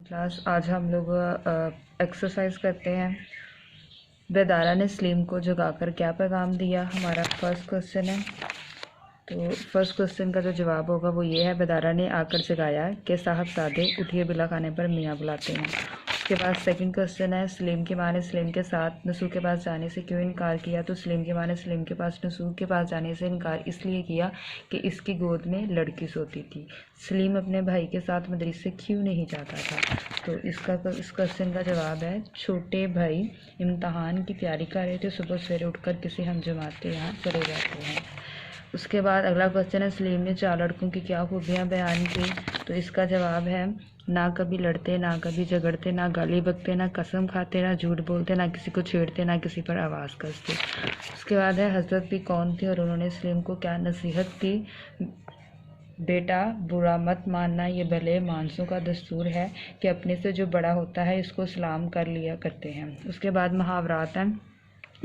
Class. आज हम लोग एक्सरसाइज करते हैं। बेदारा ने सलीम को जगाकर क्या पैगाम दिया, हमारा फर्स्ट क्वेश्चन है। तो फर्स्ट क्वेश्चन का जो जवाब होगा वो ये है, बेदारा ने आकर जगाया कि साहबजादे उठिए, बिला खाने पर मियाँ बुलाते हैं। उसके बाद सेकंड क्वेश्चन है, सलीम की माँ ने सलीम के साथ नसूह के पास जाने से क्यों इनकार किया। तो सलीम की माँ ने सलीम के पास नसूह के पास जाने से इनकार इसलिए किया कि इसकी गोद में लड़की सोती थी। सलीम अपने भाई के साथ मदरसे क्यों नहीं जाता था। तो इस क्वेश्चन का जवाब है, छोटे भाई इम्तहान की तैयारी कर रहे थे, सुबह सवेरे उठकर किसी हम जमात के यहाँ चले जाते हैं। उसके बाद अगला क्वेश्चन है, सलीम ने 4 लड़कों की क्या खूबियाँ बयान की। तो इसका जवाब है, ना कभी लड़ते, ना कभी झगड़ते, ना गाली बकते, ना कसम खाते, ना झूठ बोलते, ना किसी को छेड़ते, ना किसी पर आवाज़ कसते। उसके बाद है, हज़रत भी कौन थे और उन्होंने सलीम को क्या नसीहत की। बेटा बुरा मत मानना, ये भले मानसों का दस्तूर है कि अपने से जो बड़ा होता है इसको सलाम कर लिया करते हैं। उसके बाद मुहावरात हैं,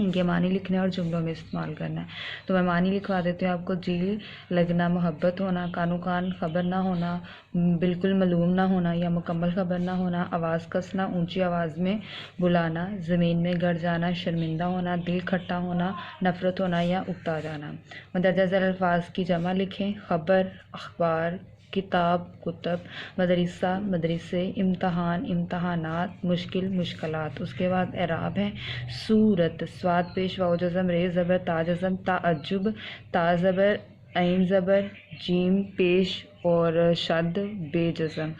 इनके मानी लिखने और जुमलों में इस्तेमाल करना है। तो मैं मानी लिखवा देती हूँ आपको। जी लगना, मोहब्बत होना, कानो कान खबर ना होना, बिल्कुल मालूम ना होना या मुकम्मल खबर ना होना, आवाज़ कसना, ऊंची आवाज़ में बुलाना, ज़मीन में गड़ जाना, शर्मिंदा होना, दिल खट्टा होना, नफ़रत होना या उकता जाना। मदरजा ज़ैल अल्फाज की जमा लिखें, ख़बर, अखबार, किताब, कुतब, मदरसा, मदरसे, इम्तहान, इम्तहानात, मुश्किल, मुश्किलात। उसके बाद एराब है, सूरत, स्वाद पेश वाओ जज़म, रे ज़बर, ता जज़म, ताअज्जुब, ता ज़बर, ऐन ज़बर, जीम पेश और शद बेजज़म।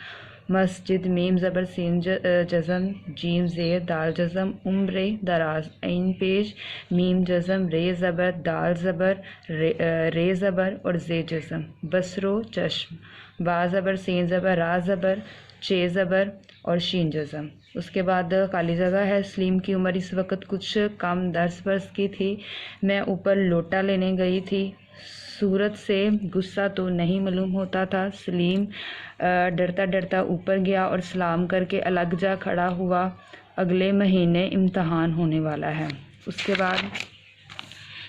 मस्जिद, मीम ज़बर, सीन जज़म, जीम ज़ेर, दाल जज़म, उम्र दराज, ऐन पेश, मीम जज़म, रे ज़बर, दाल ज़बर, रे ज़बर और ज़े जज़म। बसरो चश्म, बा ज़बर, सीन ज़बर, रा ज़बर, चे ज़बर और शीन जज़म। उसके बाद खाली जगह है, सलीम की उम्र इस वक्त कुछ कम 10 बरस की थी। मैं ऊपर लोटा लेने गई थी, सूरत से गुस्सा तो नहीं मालूम होता था। सलीम डरता डरता ऊपर गया और सलाम करके अलग जा खड़ा हुआ। अगले महीने इम्तहान होने वाला है। उसके बाद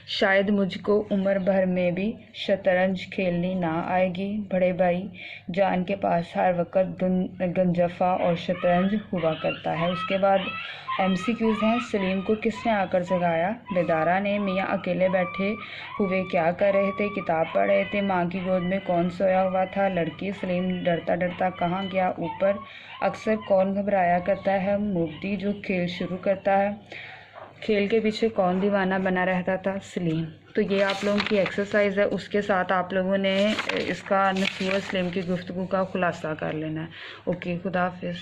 शायद मुझको उम्र भर में भी शतरंज खेलनी ना आएगी। बड़े भाई जान के पास हर वक्त गंजफा और शतरंज हुआ करता है। उसके बाद MCQs हैं, सलीम को किसने आकर जगाया। बेदारा ने। मियाँ अकेले बैठे हुए क्या कर रहे थे, किताब पढ़ रहे थे। माँ की गोद में कौन सोया हुआ था, लड़की। सलीम डरता डरता कहाँ गया, ऊपर। अक्सर कौन घबराया करता है, मुफ्ती जो खेल शुरू करता है। खेल के पीछे कौन दीवाना बना रहता था, सलीम। तो ये आप लोगों की एक्सरसाइज है, उसके साथ आप लोगों ने इसका नसूह सलीम की गुफ्तगू का खुलासा कर लेना है। ओके, खुदा हाफिज़।